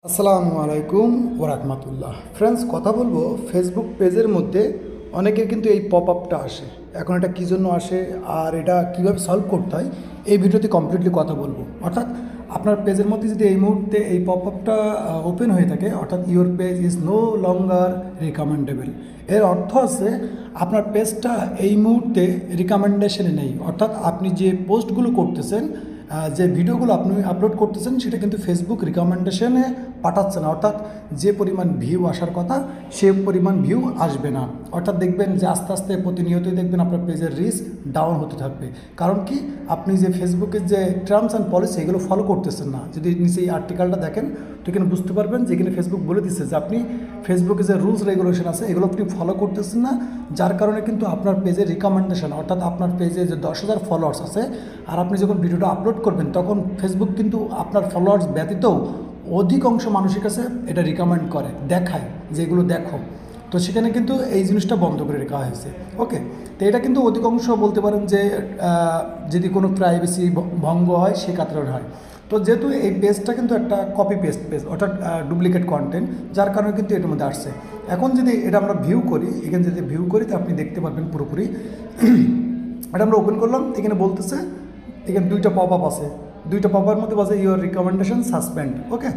আসসালামু আলাইকুম ওরহমতুল্লাহ। ফ্রেন্ডস, কথা বলবো ফেসবুক পেজের মধ্যে অনেকের কিন্তু এই পপ আপটা আসে। এখন এটা কী জন্য আসে আর এটা কীভাবে সলভ করতে হয় এই ভিডিওতে কমপ্লিটলি কথা বলবো। অর্থাৎ আপনার পেজের মধ্যে যদি এই মুহূর্তে এই পপ আপটা ওপেন হয়ে থাকে, অর্থাৎ your page is no longer recommendable, এর অর্থ আছে আপনার পেজটা এই মুহূর্তে রিকমেন্ডেশনে নেই। অর্থাৎ আপনি যে পোস্টগুলো করতেছেন, যে ভিডিওগুলো আপনি আপলোড করতেছেন সেটা কিন্তু ফেসবুক রিকমেন্ডেশনে পাঠাচ্ছে না। অর্থাৎ যে পরিমাণ ভিউ আসার কথা সে পরিমাণ ভিউ আসবে না। অর্থাৎ দেখবেন যে আস্তে আস্তে প্রতিনিয়তই দেখবেন আপনার পেজের রিচ ডাউন হতে থাকবে। কারণ কি, আপনি যে ফেসবুকের যে টার্মস অ্যান্ড পলিসি এগুলো ফলো করতেছেন না। যদি নিচে এই আর্টিকেলটা দেখেন তো এখানে বুঝতে পারবেন যে এখানে ফেসবুক বলে দিচ্ছে যে আপনি ফেসবুকে যে রুলস রেগুলেশন আছে এগুলো আপনি ফলো করতেছেন না, যার কারণে কিন্তু আপনার পেজের রিকমেন্ডেশন, অর্থাৎ আপনার পেজে যে 10,000 ফলোয়ার্স আছে আর আপনি যখন ভিডিওটা আপলোড করবেন তখন ফেসবুক কিন্তু আপনার ফলোয়ার্স ব্যতীতও অধিকাংশ মানুষের কাছে এটা রিকমেন্ড করে, দেখায় যে এগুলো দেখো। তো সেখানে কিন্তু এই জিনিসটা বন্ধ করে রাখা হয়েছে। ওকে, তো এটা কিন্তু অধিকাংশ বলতে পারেন যে যদি কোনো প্রাইভেসি ভঙ্গ হয় সে কারণে হয়। তো যেহেতু এই পেজটা কিন্তু একটা কপি পেস্ট পেজ, অর্থাৎ ডুপ্লিকেট কন্টেন্ট, যার কারণে কিন্তু এটার মধ্যে আসছে। এখন যদি এটা আমরা ভিউ করি, এখানে যদি ভিউ করি তো আপনি দেখতে পারবেন পুরোপুরি। এটা আমরা ওপেন করলাম, এখানে বলতেছে এখানে দুইটা পপ আপ আছে, দুইটা পপ আপের মধ্যে বলছে ইউর রিকমেন্ডেশন সাসপেন্ড। ওকে,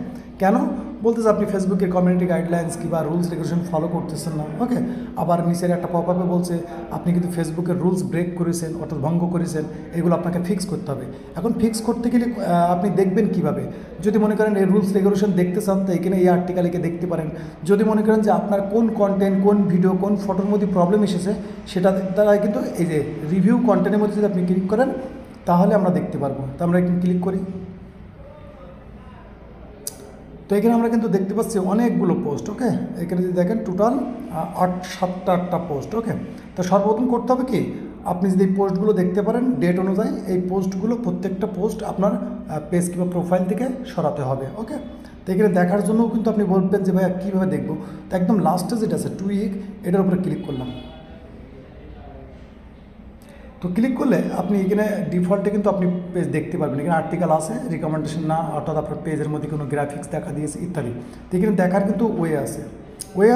কেন বলতেছে আপনি ফেসবুকের কমিউনিটি গাইডলাইন্স কিংবা রুলস রেগুলেশন ফলো করতেছেন না। ওকে, আবার নিচের একটা পপ আপে বলছে আপনি কিন্তু ফেসবুকের রুলস ব্রেক করেছেন, অর্থাৎ ভঙ্গ করেছেন, এগুলো আপনাকে ফিক্স করতে হবে। এখন ফিক্স করতে গেলে আপনি দেখবেন কিভাবে? যদি মনে করেন এই রুলস রেগুলেশন দেখতে চান তো এখানে এই আর্টিকেলকে দেখতে পারেন। যদি মনে করেন যে আপনার কোন কন্টেন্ট, কোন ভিডিও, কোন ফটোর মধ্যে প্রবলেম এসেছে সেটা দ্বারা কিন্তু এই যে রিভিউ কন্টেন্টের মধ্যে যদি আপনি ক্লিক করেন তাহলে আমরা দেখতে পারবো। তো আমরা একটু ক্লিক করি, তো এখানে আমরা কিন্তু দেখতে পাচ্ছি অনেকগুলো পোস্ট। ওকে, এখানে যদি দেখেন টোটাল 7টা পোস্ট। ওকে, তো সর্বপ্রথম করতে হবে কি, আপনি যদি এই পোস্টগুলো দেখতে পারেন ডেট অনুযায়ী এই পোস্টগুলো প্রত্যেকটা পোস্ট আপনার পেজ কিংবা প্রোফাইল থেকে সরাতে হবে। ওকে, তো এখানে দেখার জন্যও কিন্তু আপনি বলবেন যে ভাইয়া কীভাবে দেখবো। তো একদম লাস্টে যেটা আছে টুইক, এটার উপরে ক্লিক করলাম। তো ক্লিক করলে আপনি এখানে ডিফল্টে কিন্তু আপনি পেজ দেখতে পারবেন। এখানে আর্টিকেল আছে, রিকমেন্ডেশন না, অর্থাৎ আপনার পেজের মধ্যে কোনো গ্রাফিক্স দেখা দিয়েছে ইত্যাদি। তো এখানে দেখার কিন্তু ওয়ে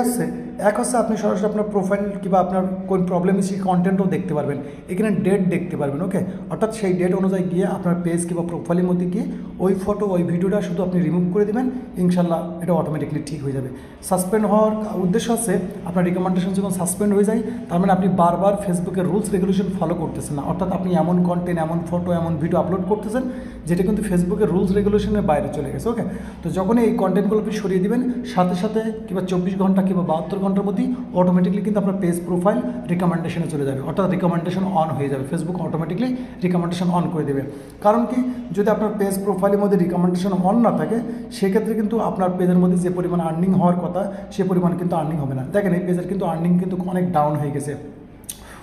আছে। এক হচ্ছে আপনি সরাসরি আপনার প্রোফাইল কিংবা আপনার কোন প্রবলেম সেই কন্টেন্টও দেখতে পারবেন। এখানে ডেট দেখতে পারবেন। ওকে, অর্থাৎ সেই ডেট অনুযায়ী গিয়ে আপনার পেজ কিংবা প্রোফাইলের মধ্যে গিয়ে ওই ফটো, ওই ভিডিওটা শুধু আপনি রিমুভ করে দেবেন, ইনশাল্লাহ এটা অটোমেটিকলি ঠিক হয়ে যাবে। সাসপেন্ড হওয়ার উদ্দেশ্য হচ্ছে আপনার রিকমেন্ডেশন যখন সাসপেন্ড হয়ে যায় তার মানে আপনি বারবার ফেসবুকের রুলস রেগুলেশন ফলো করতেছেন না। অর্থাৎ আপনি এমন কন্টেন্ট, এমন ফটো, এমন ভিডিও আপলোড করতেছেন যেটা কিন্তু ফেসবুকের রুলস রেগুলেশনের বাইরে চলে গেছে। ওকে, তো যখন এই কন্টেন্টগুলো আপনি সরিয়ে দিবেন সাথে সাথে কিংবা 24 ঘন্টা কিংবা 72 ঘন্টার মধ্যেই অটোমেটিকলি কিন্তু আপনার পেজ প্রোফাইল রিকমেন্ডেশনে চলে যাবে, অর্থাৎ রিকমেন্ডেশন অন হয়ে যাবে। ফেসবুক অটোমেটিকলি রিকমেন্ডেশন অন করে দেবে। কারণ কি, যদি আপনার পেজ প্রোফাইলের মধ্যে রিকমেন্ডেশন অন না থাকে সেক্ষেত্রে কিন্তু আপনার পেজের মধ্যে যে পরিমাণ আর্নিং হওয়ার কথা সে পরিমাণ কিন্তু আর্নিং হবে না। দেখেন এই পেজের কিন্তু আর্নিং কিন্তু অনেক ডাউন হয়ে গেছে।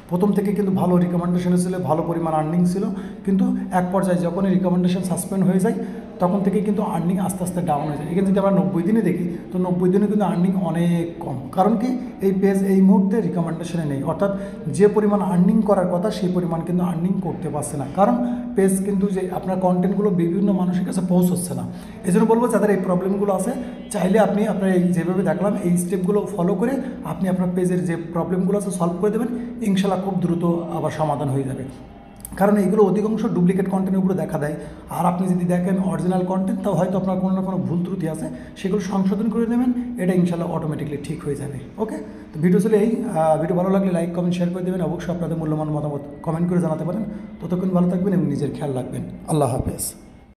প্রথম থেকে কিন্তু ভালো রিকমেন্ডেশন ছিল, ভালো পরিমাণ আর্নিং ছিল, কিন্তু এক পর্যায়ে যখনই রিকমেন্ডেশন সাসপেন্ড হয়ে যায় তখন থেকে কিন্তু আর্নিং আস্তে আস্তে ডাউন হয়ে যায়। এখানে যদি আমরা 90 দিনে দেখি তো 90 দিনে কিন্তু আর্নিং অনেক কম। কারণ কি, এই পেজ এই মুহূর্তে রিকমেন্ডেশনে নেই, অর্থাৎ যে পরিমাণ আর্নিং করার কথা সেই পরিমাণ কিন্তু আর্নিং করতে পারছে না। কারণ পেজ কিন্তু যে আপনার কন্টেন্টগুলো বিভিন্ন মানুষের কাছে পৌঁছচ্ছে না। এই জন্য বলবো যাদের এই প্রবলেমগুলো আছে চাইলে আপনি আপনার এই যেভাবে দেখলাম এই স্টেপগুলো ফলো করে আপনি আপনার পেজের যে প্রবলেমগুলো আছে সলভ করে দেবেন, ইনশাল্লাহ খুব দ্রুত আবার সমাধান হয়ে যাবে। কারণ এইগুলো অধিকাংশ ডুপ্লিকেট কন্টেন্টের উপরে দেখা দেয়। আর আপনি যদি দেখেন অরিজিনাল কন্টেন্ট তাও হয়তো আপনার কোনো না কোনো ভুল ত্রুটি আছে, সেগুলো সংশোধন করে নেবেন, এটা ইনশাল্লাহ অটোমেটিকলি ঠিক হয়ে যাবে। ওকে, তো ভিডিও চলে এই ভিডিও ভালো লাগলে লাইক, কমেন্ট, শেয়ার করে দেবেন। অবশ্যই আপনাদের মূল্যবান মতামত কমেন্ট করে জানাতে পারেন। ততক্ষণ ভালো থাকবেন এবং নিজের খেয়াল রাখবেন। আল্লাহ হাফেজ।